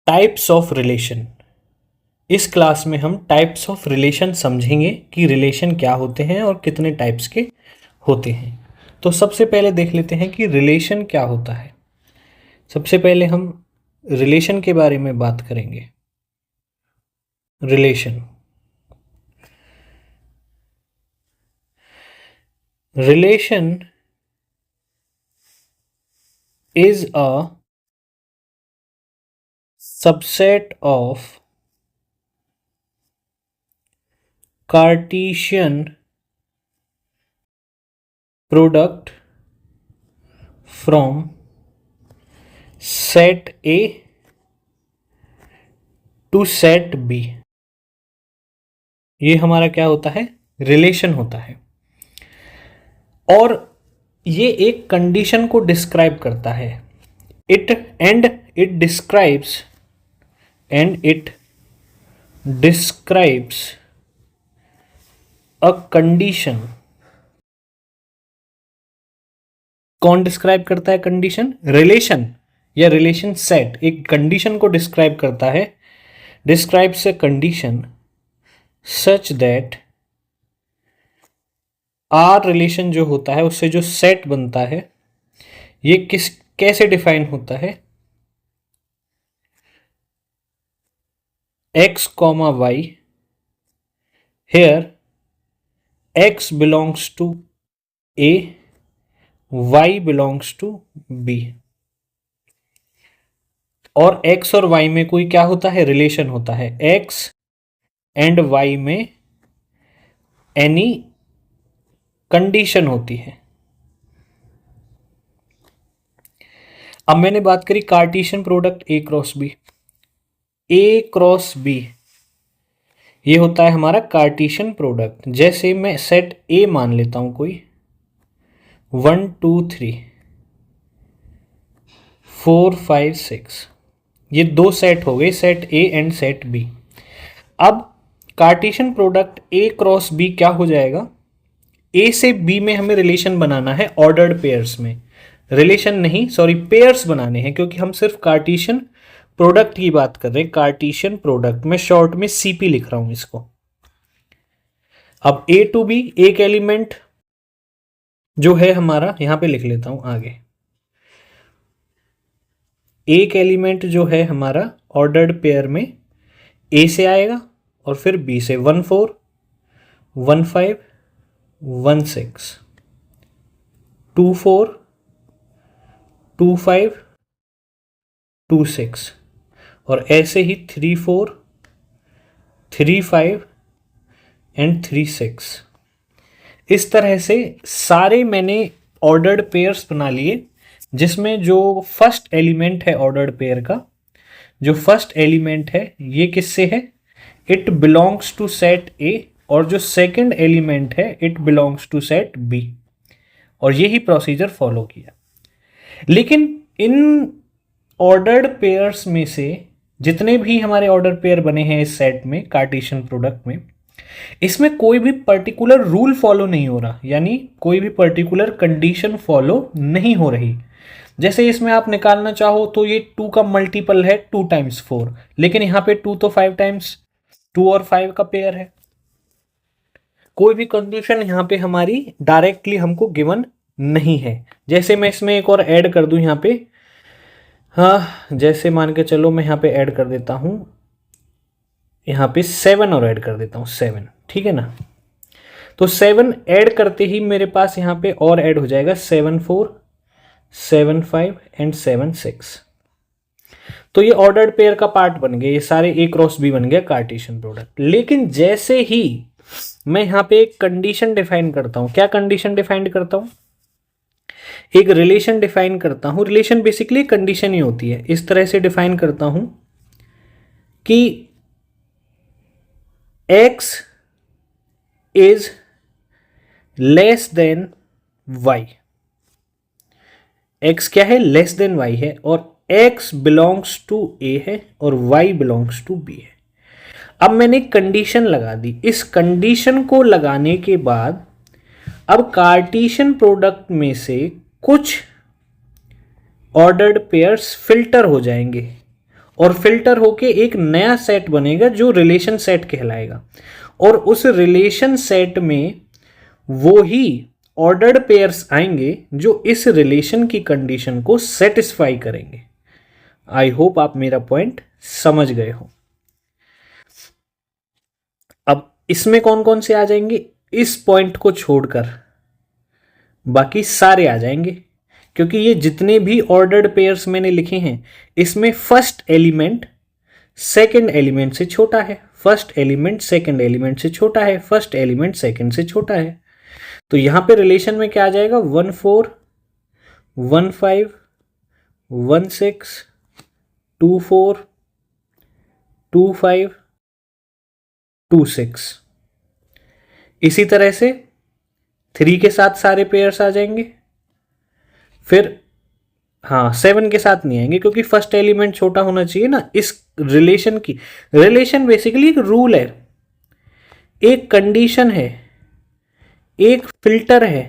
Types of relation. इस class में हम टाइप्स ऑफ रिलेशन समझेंगे कि रिलेशन क्या होते हैं और कितने टाइप्स के होते हैं। तो सबसे पहले देख लेते हैं कि रिलेशन क्या होता है। सबसे पहले हम रिलेशन के बारे में बात करेंगे। Relation relation is a subset of Cartesian product from set A to set B। ये हमारा क्या होता है? रिलेशन होता है और ये एक कंडीशन को डिस्क्राइब करता है। It describes a condition. कौन डिस्क्राइब करता है कंडीशन? रिलेशन या रिलेशन सेट एक कंडीशन को डिस्क्राइब करता है। Describes a condition such that are relation जो होता है उससे जो सेट बनता है ये कैसे डिफाइन होता है? x, y here x belongs to A, y belongs to B और x और y में कोई क्या होता है? रिलेशन होता है। x एंड y में एनी कंडीशन होती है। अब मैंने बात करी Cartesian product A cross B। A cross B ये होता है हमारा कार्टेशियन प्रोडक्ट। जैसे मैं सेट A मान लेता हूं कोई 1 2 3 4 5 6 ये दो सेट हो गए, set A and set B। अब Cartesian product A cross B क्या हो जाएगा? A से B में हमें रिलेशन बनाना है ऑर्डर्ड पेयर्स में। रिलेशन नहीं, सॉरी, पेयर्स बनाने हैं क्योंकि हम सिर्फ कार्टेशियन प्रोडक्ट की बात कर रहे हैं। कार्टेशियन प्रोडक्ट में शॉर्ट में CP लिख रहा हूं इसको। अब A टू B एक एलिमेंट जो है हमारा, यहां पे लिख लेता हूं आगे। एक एलिमेंट जो है हमारा ऑर्डर्ड पेयर में A से आएगा और फिर B से 1 4 1 5 1 6 2 4 2 5 2 6 और ऐसे ही 3 4 3 5 एंड 3 6। इस तरह से सारे मैंने ऑर्डर्ड पेयर्स बना लिए जिसमें जो फर्स्ट एलिमेंट है ऑर्डर्ड पेयर का, जो फर्स्ट एलिमेंट है ये किससे है? It belongs to set A और जो सेकंड एलिमेंट है it belongs to set B और यही प्रोसीजर फॉलो किया। लेकिन इन ऑर्डर्ड पेयर्स में से जितने भी हमारे ऑर्डर पेयर बने हैं इस सेट में, कार्टेशियन प्रोडक्ट में, इसमें कोई भी पर्टिकुलर रूल फॉलो नहीं हो रहा, यानी कोई भी पर्टिकुलर कंडीशन फॉलो नहीं हो रही। जैसे इसमें आप निकालना चाहो तो ये 2 का मल्टीपल है 2 टाइम्स 4, लेकिन यहां पे 2 तो 5 टाइम्स 2 और 5 का पेयर है। कोई भी कंडीशन यहां पे हमारी डायरेक्टली हमको गिवन नहीं है। जैसे मैं इसमें एक और ऐड कर दूं यहां पे, हाँ, जैसे मान के चलो मैं यहां पे ऐड कर देता हूं, यहां पे 7 और ऐड कर देता हूं 7, ठीक है ना। तो 7 ऐड करते ही मेरे पास यहां पे और ऐड हो जाएगा 7 4 7 5 एंड 7 6। तो ये ऑर्डर्ड पेयर का पार्ट बन गया, ये सारे A क्रॉस B बन गया कार्टेशियन प्रोडक्ट। लेकिन जैसे ही मैं यहां पे एक कंडीशन डिफाइन करता हूं, क्या कंडीशन डिफाइन करता हूं? एक रिलेशन डिफाइन करता हूं। रिलेशन बेसिकली कंडीशन ही होती है। इस तरह से डिफाइन करता हूं कि x is less than y। x क्या है? लेस देन y है और x बिलोंग्स टू A है और y बिलोंग्स टू B है। अब मैंने कंडीशन लगा दी। इस कंडीशन को लगाने के बाद अब कार्टेशियन प्रोडक्ट में से कुछ ऑर्डर्ड पेयर्स फिल्टर हो जाएंगे और फिल्टर होके एक नया सेट बनेगा जो रिलेशन सेट कहलाएगा, और उस रिलेशन सेट में वो ही ऑर्डर्ड पेयर्स आएंगे जो इस रिलेशन की कंडीशन को सेटिस्फाई करेंगे। आई होप आप मेरा पॉइंट समझ गए हो। अब इसमें कौन कौन से आ जाएंगे, इस पॉइंट को छोड़कर बाकी सारे आ जाएंगे, क्योंकि ये जितने भी ऑर्डर्ड पेयर्स मैंने लिखे हैं इसमें फर्स्ट एलिमेंट सेकंड एलिमेंट से छोटा है, फर्स्ट एलिमेंट सेकंड एलिमेंट से छोटा है, फर्स्ट एलिमेंट सेकंड से छोटा है। तो यहां पे रिलेशन में क्या आ जाएगा, 1 4 1 5 1 6 2 4 2 5 2 6। इसी तरह से 3 के साथ सारे पेयर्स आ जाएंगे, फिर हाँ 7 के साथ नहीं आएंगे क्योंकि फर्स्ट एलिमेंट छोटा होना चाहिए ना इस रिलेशन की। रिलेशन बेसिकली एक रूल है, एक कंडीशन है, एक फिल्टर है।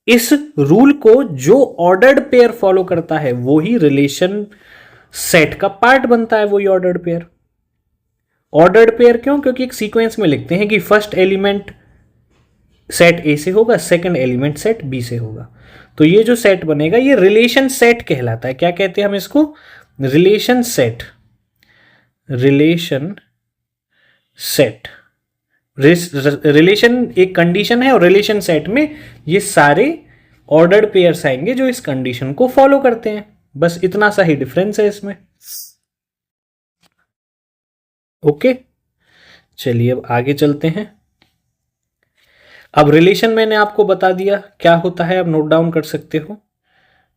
इस रूल को जो ऑर्डर्ड पेयर फॉलो करता है वो ही रिलेशन सेट का पार्ट बनता है, वही ऑर्डर्ड पेयर। ऑर्डर्ड पेयर क्यों, क्योंकि एक सीक्वेंस में लिखते हैं कि फर्स्ट एलिमेंट सेट ए से होगा, सेकंड एलिमेंट सेट बी से होगा। तो ये जो सेट बनेगा ये रिलेशन सेट कहलाता है। क्या कहते हैं हम इसको, relation set. Relation set, relation एक कंडीशन है और रिलेशन सेट में ये सारे ऑर्डर्ड पेयर्स आएंगे जो इस कंडीशन को फॉलो करते हैं। बस इतना सा ही डिफरेंस है इसमें। ओके, चलिए अब आगे चलते हैं। अब रिलेशन मैंने आपको बता दिया क्या होता है, आप नोट डाउन कर सकते हो।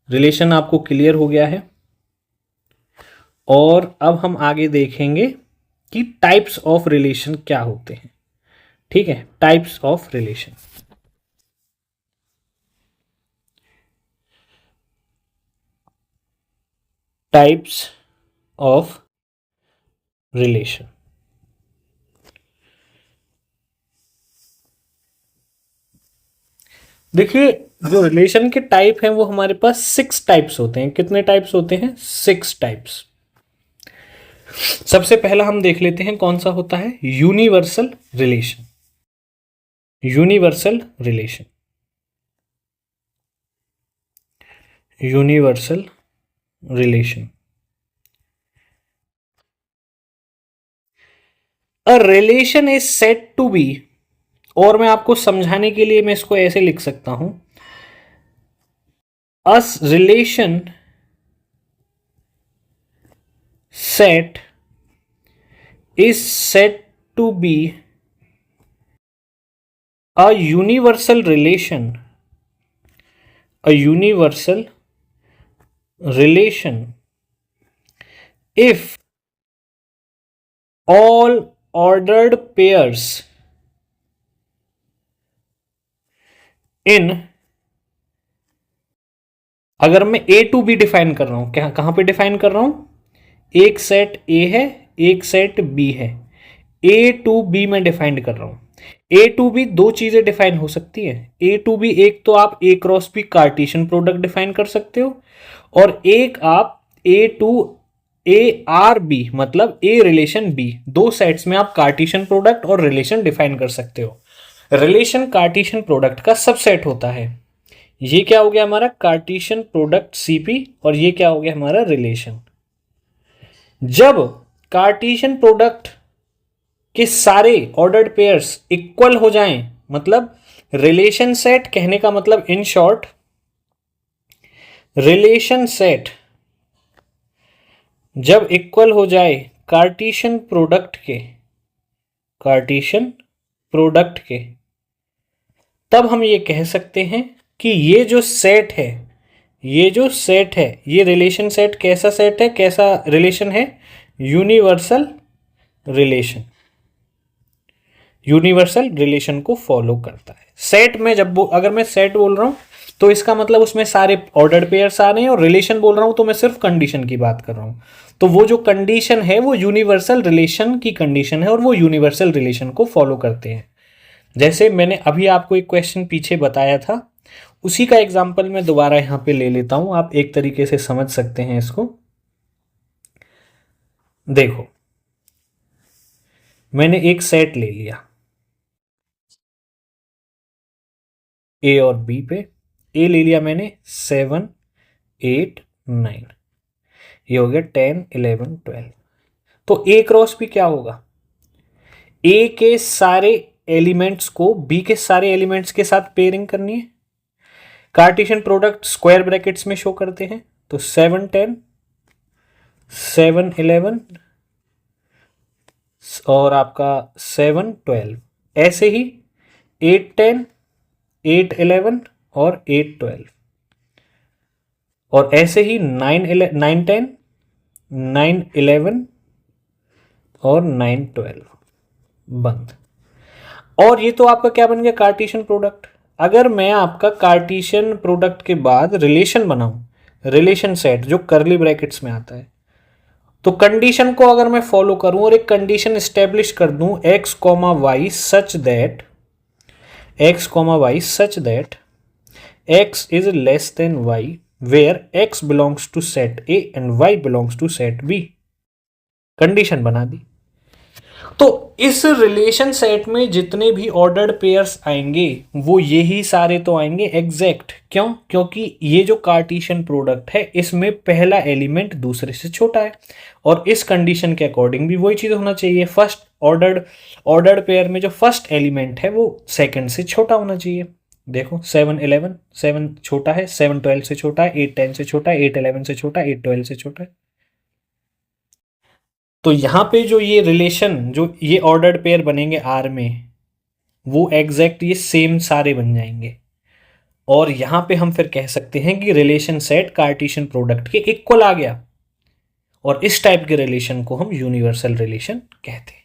रिलेशन आपको क्लियर हो गया है। और अब हम आगे देखेंगे कि टाइप्स ऑफ रिलेशन क्या होते हैं। ठीक है, types of relation. Types of relation. देखिए जो रिलेशन के टाइप हैं वो हमारे पास 6 टाइप्स होते हैं। कितने टाइप्स होते हैं, 6 टाइप्स। सबसे पहला हम देख लेते हैं कौन सा होता है, universal relation. Universal relation, universal relation. A relation is said to be, और मैं आपको समझाने के लिए मैं इसको ऐसे लिख सकता हूं, a relation set is said to be a universal relation, a universal relation if all ordered pairs in, अगर मैं A to B डिफाइन कर रहा हूं, कहां पे डिफाइन कर रहा हूं, एक सेट A है एक सेट B है, A टू B में डिफाइंड कर रहा हूं। A टू B दो चीजें डिफाइन हो सकती है। A टू B एक तो आप A cross B Cartesian product define कर सकते हो, और एक आप A to A R B मतलब A रिलेशन B, दो सेट्स में आप कार्टेशियन प्रोडक्ट और रिलेशन डिफाइन कर सकते हो। रिलेशन कार्टेशियन प्रोडक्ट का सबसेट होता है। ये क्या हो गया हमारा कार्टेशियन प्रोडक्ट CP, और ये क्या हो गया हमारा रिलेशन। जब कार्टेशियन प्रोडक्ट के सारे ऑर्डर्ड पेयर्स इक्वल हो जाएं, मतलब रिलेशन सेट कहने का मतलब इन शॉर्ट, रिलेशन सेट जब इक्वल हो जाए कार्टेशियन प्रोडक्ट के, कार्टेशियन प्रोडक्ट के, तब हम ये कह सकते हैं कि ये जो सेट है, ये जो सेट है, ये रिलेशन सेट कैसा सेट है, कैसा रिलेशन है, यूनिवर्सल रिलेशन। यूनिवर्सल रिलेशन को फॉलो करता है। सेट में जब अगर मैं सेट बोल रहा हूं तो इसका मतलब उसमें सारे ऑर्डर्ड पेयर्स आ रहे हैं, और रिलेशन बोल रहा हूं तो मैं सिर्फ कंडीशन की बात कर रहा हूं। तो वो जो कंडीशन है वो यूनिवर्सल रिलेशन की कंडीशन है, और वो यूनिवर्सल रिलेशन को फॉलो करते हैं। जैसे मैंने अभी आपको एक क्वेश्चन पीछे बताया था, उसी का एग्जाम्पल मैं दोबारा यहां पे ले लेता हूं, आप एक तरीके से समझ सकते हैं इसको। देखो, मैंने एक सेट ले लिया ए और बी पे। ए ले लिया मैंने 7 8 9, ये हो गया 10 11 12। तो ए क्रॉस बी क्या होगा, ए के सारे एलिमेंट्स को बी के सारे एलिमेंट्स के साथ पेयरिंग करनी है। कार्टेशियन प्रोडक्ट स्क्वायर ब्रैकेट्स में शो करते हैं, तो 7 10 7 11 और आपका 7 12, ऐसे ही 8 10 8 11 और 8 12, और ऐसे ही 9 10 9 11 और 9 12 बंद। और ये तो आपका क्या बन गया, कार्टेशियन प्रोडक्ट। अगर मैं आपका कार्टेशियन प्रोडक्ट के बाद रिलेशन बनाऊं, रिलेशन सेट जो करली ब्रैकेट्स में आता है, तो कंडीशन को अगर मैं फॉलो करूं और एक कंडीशन स्टेब्लिश कर दूं x comma y such that x is less than y where x belongs to set A and y belongs to set B, condition बना दी। तो इस रिलेशन सेट में जितने भी ऑर्डर्ड पेयर्स आएंगे वो यही सारे तो आएंगे एग्जैक्ट। क्यों? क्योंकि ये जो कार्टेशियन प्रोडक्ट है इसमें पहला एलिमेंट दूसरे से छोटा है, और इस कंडीशन के अकॉर्डिंग भी वही चीज होना चाहिए। फर्स्ट ऑर्डर्ड पेयर में जो फर्स्ट एलिमेंट है वो सेकंड से छोटा होना चाहिए। देखो 7 11, 7 छोटा है, 7 12 से छोटा है, 8 10 से छोटा है, 8 11 से छोटा है, 8 12 से छोटा है। तो यहां पे जो ये रिलेशन, जो ये ऑर्डर्ड पेयर बनेंगे आर में, वो एग्जैक्ट ये सेम सारे बन जाएंगे, और यहां पे हम फिर कह सकते हैं कि रिलेशन सेट कार्टेशियन प्रोडक्ट के इक्वल आ गया, और इस टाइप के रिलेशन को हम यूनिवर्सल रिलेशन कहते हैं।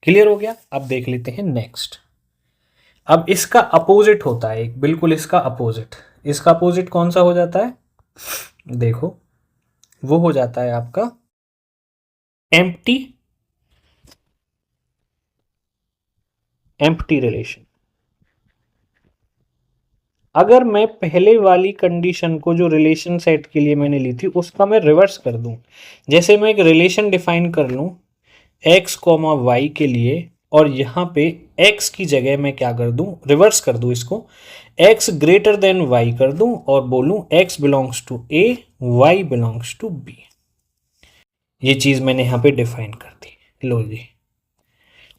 क्लियर हो गया? अब देख लेते हैं नेक्स्ट। अब इसका अपोजिट होता है एक, बिल्कुल इसका अपोजिट। इसका अपोजिट कौन सा हो जाता है? देखो, वो हो जाता है आपका एम्प्टी रिलेशन। अगर मैं पहले वाली कंडीशन को जो रिलेशन सेट के लिए मैंने ली थी उसका मैं रिवर्स कर दूं, जैसे मैं एक रिलेशन डिफाइन कर लूं x कॉमा वाई के लिए, और यहां पे x की जगह मैं क्या कर दूं, रिवर्स कर दूं इसको, x ग्रेटर देन y कर दूं और बोलूं x belongs to a, y belongs to b। ये चीज मैंने यहां पे डिफाइन कर दी। लो जी,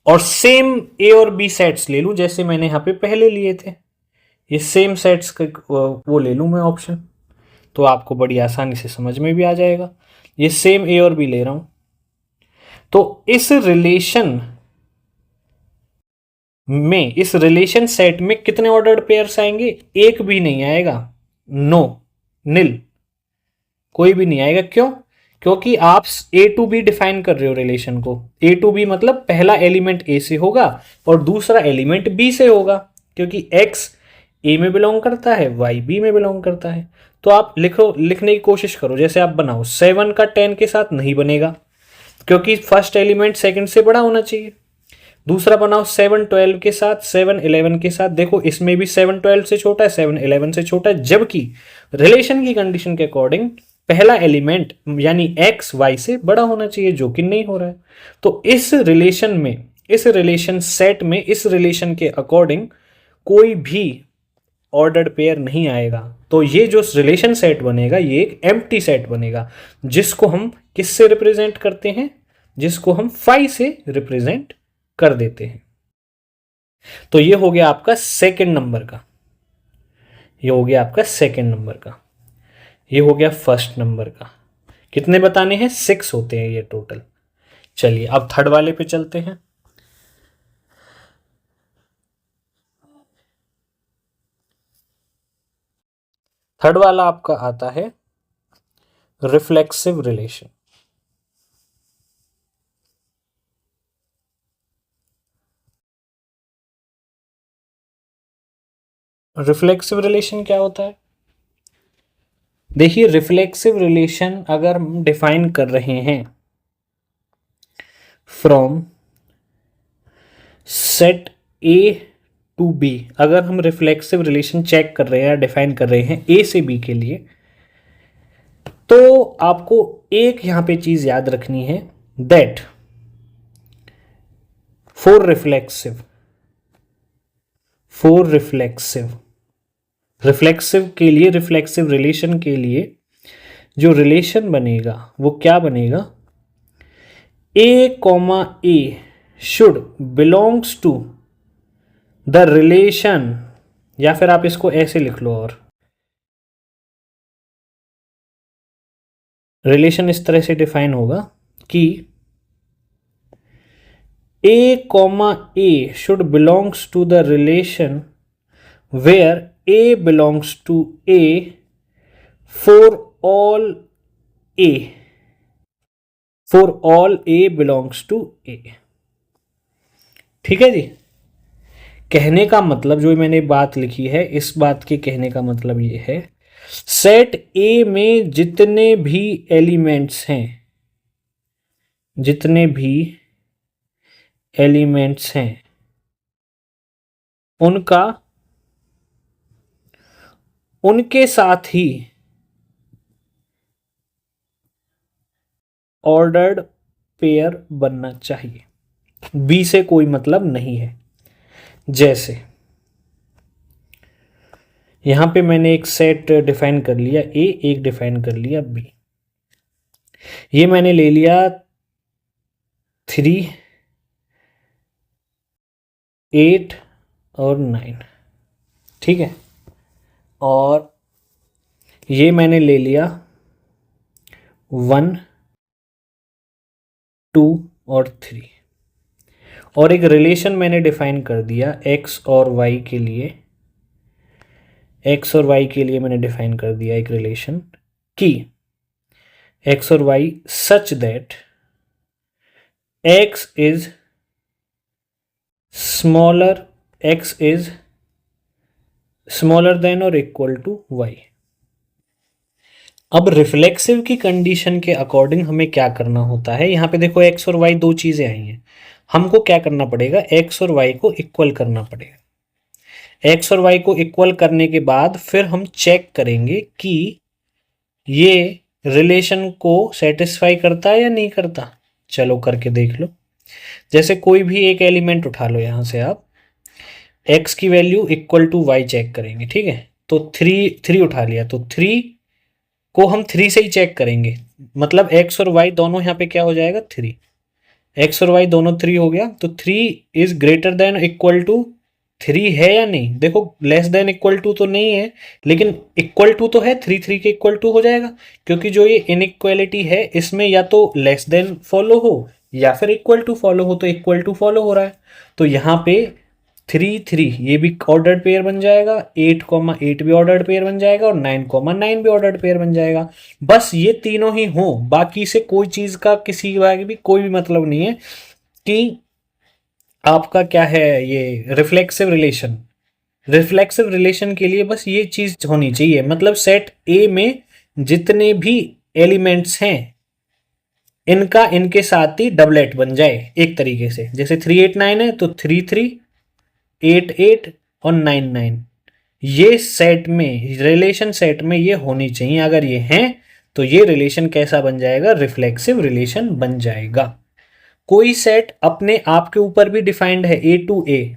और सेम a और b सेट्स ले लूं जैसे मैंने यहां पे पहले लिए थे, ये सेम सेट्स का वो ले लूं मैं ऑप्शन, तो आपको बड़ी आसानी से समझ में भी आ जाएगा। ये सेम ए और बी ले रहा हूं, तो इस रिलेशन में, इस रिलेशन सेट में कितने ऑर्डर्ड पेयर्स आएंगे? एक भी नहीं आएगा, नो, निल, कोई भी नहीं आएगा। क्यों? क्योंकि आप ए टू बी डिफाइन कर रहे हो रिलेशन को। ए टू बी मतलब पहला एलिमेंट ए से होगा और दूसरा एलिमेंट बी से होगा, क्योंकि एक्स ए में बिलोंग करता है, वाई बी में बिलोंग करता है। तो आप लिखने की कोशिश करो, जैसे आप बनाओ 7 का 10 के साथ नहीं बनेगा, क्योंकि फर्स्ट एलिमेंट सेकंड से बड़ा होना चाहिए। दूसरा बनाओ 7 12 के साथ, 7 11 के साथ, देखो इसमें भी 7 12 से छोटा है, 7 11 से छोटा है, जबकि रिलेशन की कंडीशन के अकॉर्डिंग पहला एलिमेंट यानी एक्स वाई से बड़ा होना चाहिए, जो कि नहीं हो रहा है। तो इस रिलेशन में, इस रिलेशन सेट में, इस रिलेशन के अकॉर्डिंग कोई भी ऑर्डर्ड पेयर नहीं आएगा। तो ये जो रिलेशन सेट बनेगा ये एक एम्प्टी सेट बनेगा, जिसको हम किससे रिप्रेजेंट करते हैं? जिसको हम फाई से रिप्रेजेंट कर देते हैं। तो ये हो गया आपका सेकंड नंबर का, ये हो गया आपका सेकंड नंबर का, ये हो गया फर्स्ट नंबर का। कितने बताने हैं? 6 होते हैं ये टोटल। चलिए अब थर्ड वाले पे चलते हैं। थर्ड वाला आपका आता है रिफ्लेक्सिव रिलेशन। रिफ्लेक्सिव रिलेशन क्या होता है? देखिए, रिफ्लेक्सिव रिलेशन अगर हम डिफाइन कर रहे हैं from set A to B, अगर हम रिफ्लेक्सिव रिलेशन चेक कर रहे हैं या डिफाइन कर रहे हैं ए से बी के लिए, तो आपको एक यहां पे चीज याद रखनी है दैट फॉर रिफ्लेक्सिव के लिए, रिफ्लेक्सिव रिलेशन के लिए जो रिलेशन बनेगा वो क्या बनेगा, A comma A should belongs to the relation, या फिर आप इसको ऐसे लिख लो, और रिलेशन इस तरह से डिफाइन होगा कि A comma A should belongs to the relation where A belongs to A for all A, for all A belongs to A. ठीक है जी। कहने का मतलब, जो मैंने बात लिखी है, इस बात के कहने का मतलब ये है, सेट ए में जितने भी एलिमेंट्स हैं, जितने भी एलिमेंट्स हैं, उनके साथ ही ऑर्डर्ड पेयर बनना चाहिए। बी से कोई मतलब नहीं है। जैसे यहां पे मैंने एक सेट डिफाइन कर लिया ए, एक डिफाइन कर लिया बी, ये मैंने ले लिया 3, 8 और 9, ठीक है, और ये मैंने ले लिया 1, 2 और 3, और एक रिलेशन मैंने डिफाइन कर दिया x और y के लिए, x और y के लिए मैंने डिफाइन कर दिया एक रिलेशन कि x और y such that x is smaller than और इक्वल टू y। अब रिफ्लेक्सिव की कंडीशन के अकॉर्डिंग हमें क्या करना होता है, यहां पे देखो x और y दो चीजें आई हैं, हमको क्या करना पड़ेगा, x और y को इक्वल करना पड़ेगा। x और y को इक्वल करने के बाद फिर हम चेक करेंगे कि ये रिलेशन को सेटिस्फाई करता है या नहीं करता। चलो करके देख लो। जैसे कोई भी एक एलिमेंट उठा लो, यहां से आप x की value equal to y check करेंगे, ठीक है, तो 3 उठा लिया, तो 3 को हम 3 से ही चेक करेंगे, मतलब x और y दोनों यहाँ पे क्या हो जाएगा, 3, x और y दोनों 3 हो गया, तो 3 is greater than equal to 3 है या नहीं, देखो लेस देन इक्वल टू तो नहीं है, लेकिन इक्वल टू तो है, 3 के इक्वल टू हो जाएगा, क्योंकि जो ये इनइक्वालिटी है इसमें या तो लेस देन फॉलो हो या फिर इक्वल टू फॉलो हो, तो इक्वल टू फॉलो हो रहा है, तो यहाँ पे 3 ये भी ऑर्डर्ड पेयर बन जाएगा, 8 भी ऑर्डर्ड पेयर बन जाएगा, और 9 भी ऑर्डर्ड पेयर बन जाएगा। बस ये तीनों ही हो, बाकी से कोई चीज का किसी भी कोई भी मतलब नहीं है कि आपका क्या है, ये रिफ्लेक्सिव रिलेशन के लिए बस ये चीज होनी चाहिए, मतलब सेट ए में जितने भी एलिमेंट्स हैं इनका इनके साथ ही डबलेट बन जाए एक तरीके से। जैसे 3 8 9 है तो 3 3 8 8 और 9 9, ये सेट में, रिलेशन सेट में ये होनी चाहिए। अगर ये हैं तो ये रिलेशन कैसा बन जाएगा, रिफ्लेक्सिव रिलेशन बन जाएगा। कोई सेट अपने आप के ऊपर भी डिफाइंड है, ए टू ए,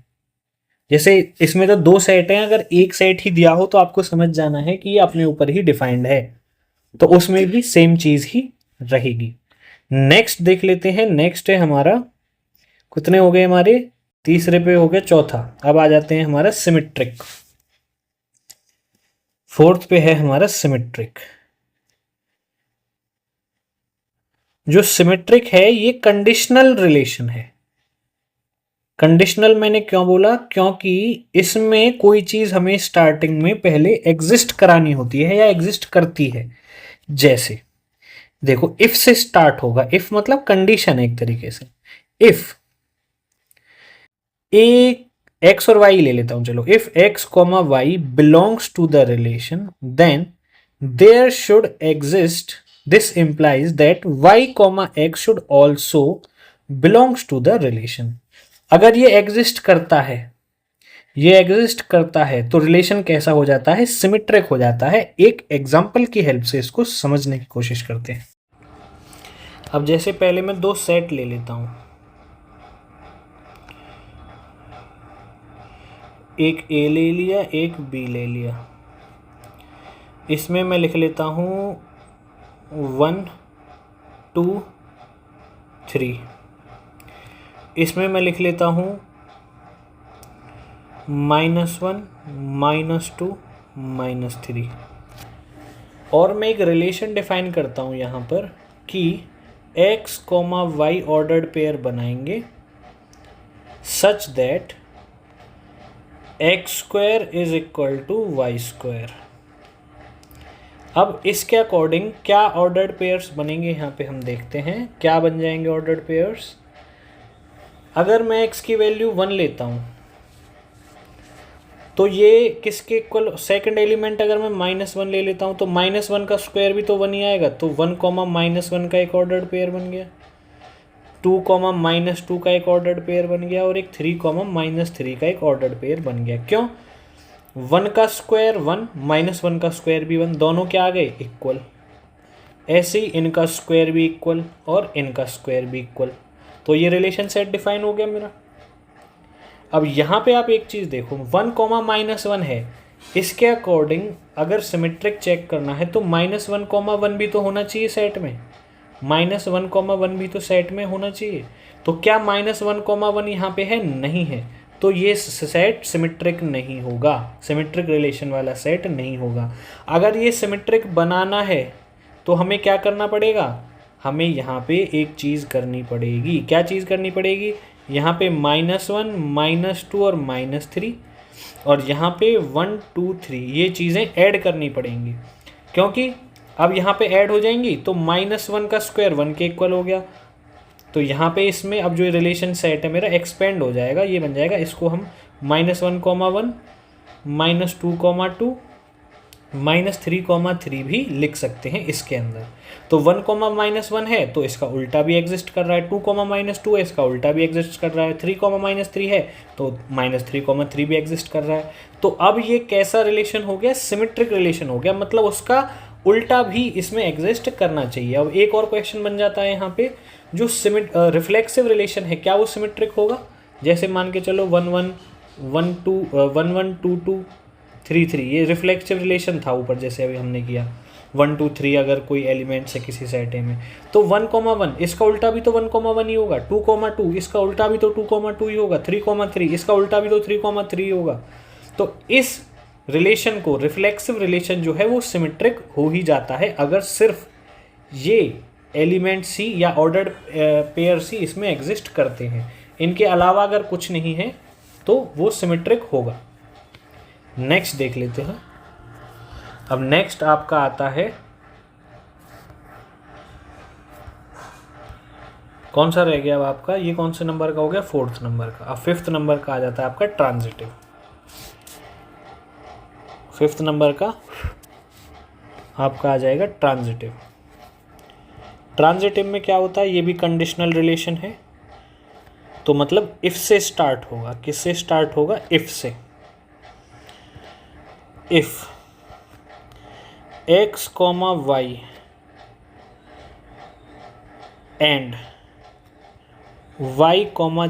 जैसे इसमें तो 2 सेट हैं, अगर एक सेट ही दिया हो तो आपको समझ जाना है कि ये अपने ऊपर ही डिफाइंड है, तो उसमें भी सेम चीज ही रहेगी। नेक्स्ट देख लेते हैं। नेक्स्ट है हमारा, कितने हो गए हमारे, तीसरे पे हो गया चौथा। अब आ जाते हैं हमारा सिमेट्रिक। फोर्थ पे है हमारा सिमेट्रिक। जो सिमेट्रिक है ये कंडीशनल रिलेशन है। कंडीशनल मैंने क्यों बोला, क्योंकि इसमें कोई चीज हमें स्टार्टिंग में पहले एग्जिस्ट करानी होती है या एग्जिस्ट करती है। जैसे देखो इफ से स्टार्ट होगा, इफ मतलब कंडीशन एक तरीके से, इफ ए एक्स और वाई ले लेता हूं, चलो, if x comma y belongs to the relation then there should exist, this implies that y comma x should also belongs to the relation. अगर ये एग्जिस्ट करता है, ये एग्जिस्ट करता है तो रिलेशन कैसा हो जाता है, सिमेट्रिक हो जाता है। एक एग्जाम्पल की हेल्प से इसको समझने की कोशिश करते हैं। अब जैसे पहले मैं दो सेट ले लेता हूं, एक ए ले लिया, एक बी ले लिया। इसमें मैं लिख लेता हूं 1 2 3। इसमें मैं लिख लेता हूं -1 -2 -3। और मैं एक रिलेशन डिफाइन करता हूं यहाँ पर कि x, y ऑर्डर्ड पेयर बनाएंगे such that x² is equal to y²। अब इसके अकॉर्डिंग क्या ऑर्डर्ड पेयर्स बनेंगे, यहाँ पे हम देखते हैं क्या बन जाएंगे ऑर्डर्ड पेयर्स। अगर मैं x की वैल्यू 1 लेता हूँ तो ये किसके इक्वल, सेकंड एलिमेंट अगर मैं -1 ले लेता हूँ तो -1 का स्क्वायर भी तो 1 ही आएगा, तो 1, -1 का एक ऑर्डर्ड पेयर बन गया, 2, -2 का एक ऑर्डर्ड पेयर बन गया, और एक 3, -3 का एक ऑर्डर्ड पेयर बन गया। क्यों? 1 का स्क्वायर 1, -1 का स्क्वायर भी 1, दोनों क्या आ गए, इक्वल। ऐसे ही इनका स्क्वायर भी इक्वल और इनका स्क्वायर भी इक्वल, तो ये रिलेशन सेट डिफाइन हो गया मेरा। अब यहाँ पे आप एक चीज़ देखो, 1, -1 है, इसके अकॉर्डिंग अगर सिमेट्रिक चेक करना है तो -1, 1 भी तो होना चाहिए सेट में, -1, 1 भी तो सेट में होना चाहिए। तो क्या -1, 1 यहाँ पे है? नहीं है, तो ये सेट सिमेट्रिक नहीं होगा, सिमेट्रिक रिलेशन वाला सेट नहीं होगा। अगर ये सिमेट्रिक बनाना है तो हमें क्या करना पड़ेगा, हमें यहाँ पे एक चीज़ करनी पड़ेगी। क्या चीज़ करनी पड़ेगी? यहाँ पे -1, -2 और -3, और यहाँ पे 1 2 3 ये चीज़ें ऐड करनी पड़ेंगी, क्योंकि अब यहाँ पे ऐड हो जाएंगी तो -1 का स्क्वायर 1 के इक्वल हो गया, तो यहाँ पे इसमें अब जो रिलेशन सेट है मेरा एक्सपेंड हो जाएगा, ये बन जाएगा, इसको हम -1, -1 -2, -2 -3, भी लिख सकते हैं इसके अंदर। तो 1, -1 है तो इसका उल्टा भी एग्जिस्ट कर रहा है, 2, -2 है इसका उल्टा भी एग्जिस्ट कर रहा है, 3, -3 है तो -3, 3 भी एग्जिस्ट कर रहा है। तो अब ये कैसा रिलेशन हो गया? सिमेट्रिक रिलेशन हो गया, मतलब उसका उल्टा भी इसमें एग्जिस्ट करना चाहिए। अब एक और क्वेश्चन बन जाता है यहाँ पे, जो रिफ्लेक्सिव रिलेशन है क्या वो सिमेट्रिक होगा? जैसे मान के चलो 1 1 1 2 1 1 2 2 3 3, ये रिफ्लेक्सिव रिलेशन था ऊपर जैसे अभी हमने किया, 1 2 3 अगर कोई एलिमेंट्स है किसी सेट में, तो 1, 1 इसका उल्टा भी तो 1, 1 ही होगा, 2, 2 इसका उल्टा भी तो 2, 2 ही होगा, 3, 3 इसका उल्टा भी तो 3, 3 होगा। तो इस रिलेशन को, रिफ्लेक्सिव रिलेशन जो है वो सिमेट्रिक हो ही जाता है अगर सिर्फ ये एलिमेंट सी या ऑर्डर्ड पेयर सी इसमें एग्जिस्ट करते हैं, इनके अलावा अगर कुछ नहीं है तो वो सिमेट्रिक होगा। नेक्स्ट देख लेते हैं। अब नेक्स्ट आपका आता है, कौन सा रह गया अब आपका, ये कौन से नंबर का हो गया? 4th नंबर का। अब 5th नंबर का आ जाता है आपका ट्रांजिटिव। 5th नंबर का आपका आ जाएगा ट्रांजिटिव। ट्रांजिटिव में क्या होता है? ये भी कंडीशनल रिलेशन है, तो मतलब इफ से स्टार्ट होगा। किससे स्टार्ट होगा? इफ से। If x, y and y,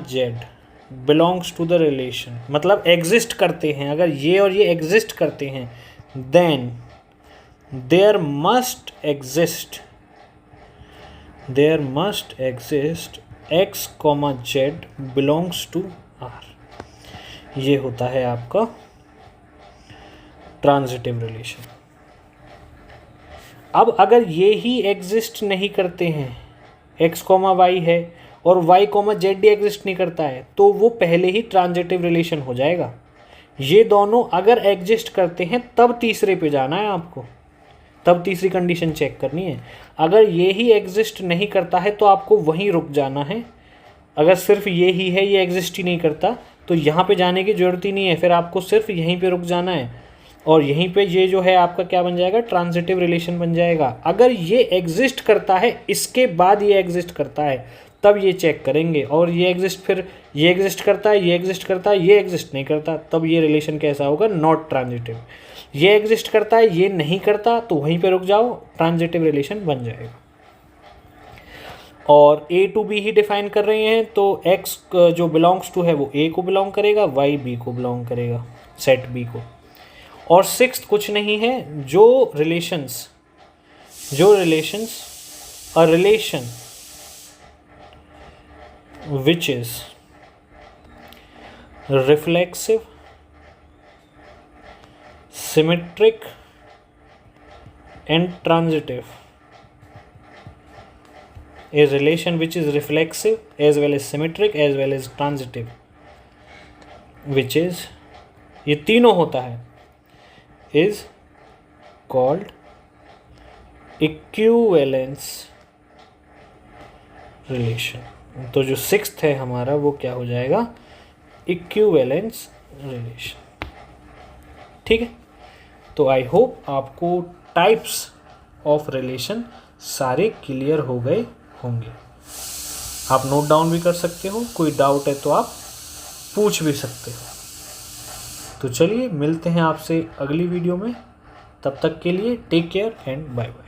z belongs to the relation, मतलब एग्जिस्ट करते हैं, अगर ये और ये एग्जिस्ट करते हैं, then there must exist x, z belongs to r। ये होता है आपका ट्रांजिटिव रिलेशन। अब अगर ये ही एग्जिस्ट नहीं करते हैं, x, y है और y, z ही एग्जिस्ट नहीं करता है, तो वो पहले ही ट्रांजिटिव रिलेशन हो जाएगा। ये दोनों अगर एग्जिस्ट करते हैं तब तीसरे पे जाना है आपको, तब तीसरी कंडीशन चेक करनी है। अगर ये ही एग्जिस्ट नहीं करता है तो आपको वहीं रुक जाना है। अगर सिर्फ ये ही है, ये एग्जिस्ट ही नहीं करता, तो यहाँ पे जाने की ज़रूरत ही नहीं है, फिर आपको सिर्फ यहीं पे रुक जाना है, और यहीं पे ये जो है आपका क्या बन जाएगा? ट्रांजिटिव रिलेशन बन जाएगा। अगर ये एग्जिस्ट करता है, इसके बाद ये एग्जिस्ट करता है, तब ये चेक करेंगे। और ये एग्जिस्ट, फिर ये एग्जिस्ट करता है, ये एग्जिस्ट करता है, ये एग्जिस्ट नहीं करता, तब ये रिलेशन कैसा होगा, नॉट ट्रांजिटिव। ये एग्जिस्ट करता है, ये नहीं करता, तो वहीं पे रुक जाओ, ट्रांजिटिव रिलेशन बन जाएगा। और A टू B ही डिफाइन कर रहे हैं, तो X जो बिलोंग्स टू है वो A को बिलोंग करेगा, Y B को बिलोंग करेगा, सेट B को। और सिक्स्थ कुछ नहीं है, जो relations a relation which is reflexive, symmetric and transitive. A relation which is reflexive as well as symmetric as well as transitive, which is, ये तीनों होता है, is called equivalence relation। तो जो सिक्स्थ है हमारा वो क्या हो जाएगा, इक्विवेलेंस रिलेशन। ठीक है, तो आई होप आपको टाइप्स ऑफ रिलेशन सारे क्लियर हो गए होंगे। आप नोट डाउन भी कर सकते हो, कोई डाउट है तो आप पूछ भी सकते हो। तो चलिए मिलते हैं आपसे अगली वीडियो में, तब तक के लिए take care and bye bye.